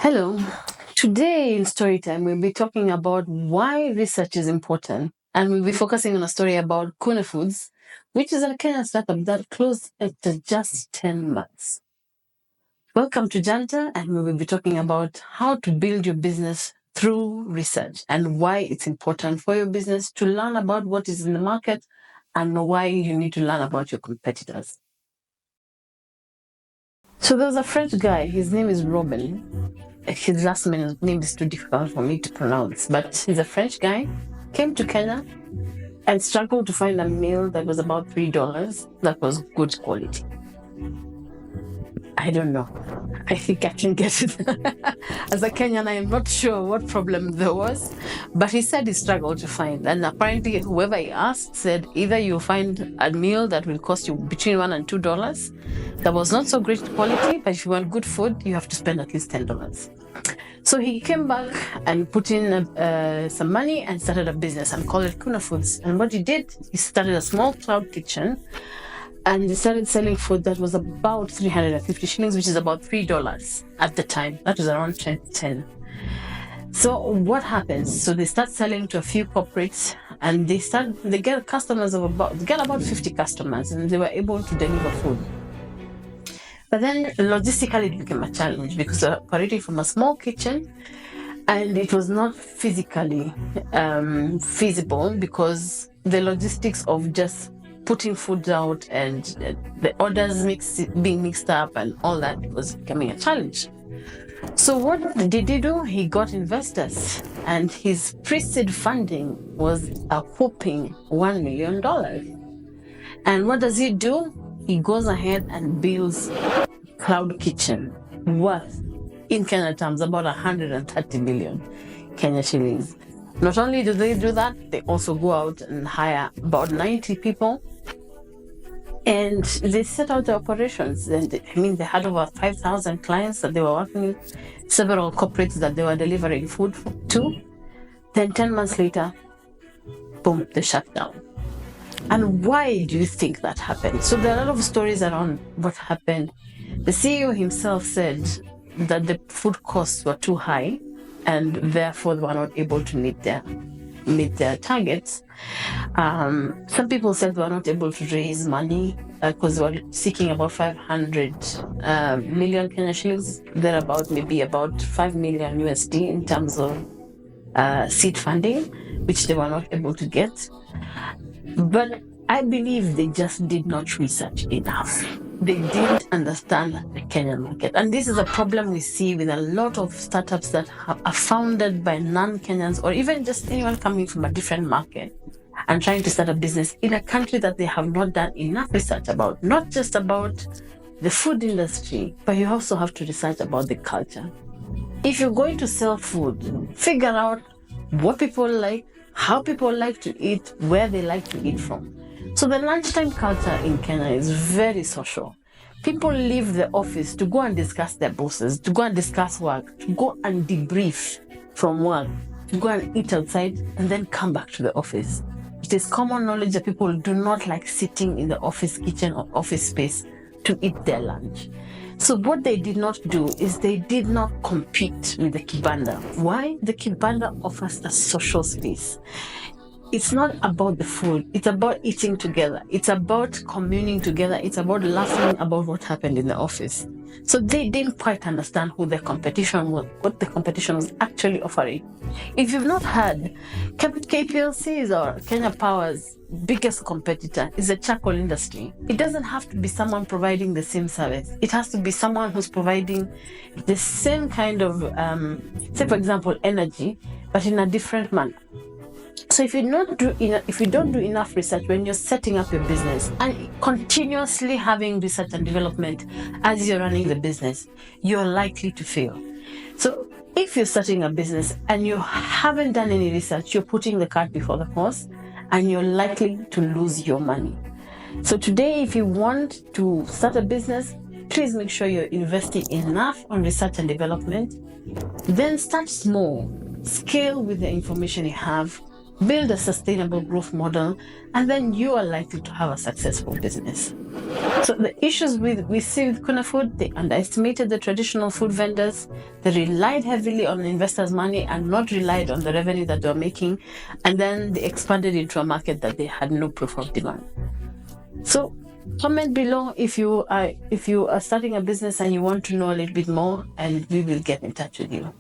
Hello. Today in Storytime, we'll be talking about why research is important. And we'll be focusing on a story about KUNE Foods, which is a Kenyan startup that closed after just 10 months. Welcome to Janta, and we will be talking about how to build your business through research and why it's important for your business to learn about what is in the market and why you need to learn about your competitors. So there's a French guy, his name is Robin. His last name is too difficult for me to pronounce, but he's a French guy, came to Kenya and struggled to find a meal that was about $3 that was good quality. I don't know. I think I can get it. As a Kenyan, I am not sure what problem there was, but he said he struggled to find. And apparently, whoever he asked said either you find a meal that will cost you between $1 and $2 that was not so great quality, but if you want good food, you have to spend at least $10. So he came back and put in some money and started a business and called it KUNE Foods. And what he did, he started a small cloud kitchen and he started selling food that was about 350 shillings, which is about $3 at the time. That was around 2010. So what happens? So they start selling to a few corporates and they get about 50 customers and they were able to deliver food. But then logistically it became a challenge because they're operating from a small kitchen and it was not physically feasible because the logistics of just putting food out and the orders being mixed up and all that was becoming a challenge. So what did he do? He got investors and his pre-seed funding was a whopping $1 million. And what does he do? He goes ahead and builds Cloud Kitchen worth, in Kenya terms, about 130 million Kenya shillings. Not only do they do that, they also go out and hire about 90 people and they set out the operations. And they had over 5,000 clients that they were working with, several corporates that they were delivering food to. Then 10 months later, boom, they shut down. And why do you think that happened? So there are a lot of stories around what happened. The CEO himself said that the food costs were too high and therefore they were not able to meet their targets. Some people said they were not able to raise money because they were seeking about 500 million Kenya shillings. They're maybe about 5 million USD in terms of seed funding, which they were not able to get. But I believe they just did not research enough. They didn't understand the Kenyan market. And this is a problem we see with a lot of startups that are founded by non-Kenyans or even just anyone coming from a different market and trying to start a business in a country that they have not done enough research about, not just about the food industry, but you also have to research about the culture. If you're going to sell food, figure out what people like, how people like to eat, where they like to eat from. So the lunchtime culture in Kenya is very social. People leave the office to go and discuss their bosses, to go and discuss work, to go and debrief from work, to go and eat outside and then come back to the office. It is common knowledge that people do not like sitting in the office kitchen or office space to eat their lunch. So what they did not do is they did not compete with the kibanda. Why? The kibanda offers a social space. It's not about the food. It's about eating together. It's about communing together. It's about laughing about what happened in the office. So they didn't quite understand who the competition was, what the competition was actually offering. If you've not heard, KPLC's or Kenya Power's biggest competitor is the charcoal industry. It doesn't have to be someone providing the same service. It has to be someone who's providing the same kind of, say for example, energy, but in a different manner. So if you don't do enough research when you're setting up your business and continuously having research and development as you're running the business, you're likely to fail. So if you're starting a business and you haven't done any research, you're putting the cart before the horse and you're likely to lose your money. So today, if you want to start a business, please make sure you're investing enough on research and development. Then start small, scale with the information you have, build a sustainable growth model, and then you are likely to have a successful business. So the issues we see with KUNE Food, they underestimated the traditional food vendors. They relied heavily on investors' money and not relied on the revenue that they were making. And then they expanded into a market that they had no proof of demand. So comment below if you are starting a business and you want to know a little bit more, and we will get in touch with you.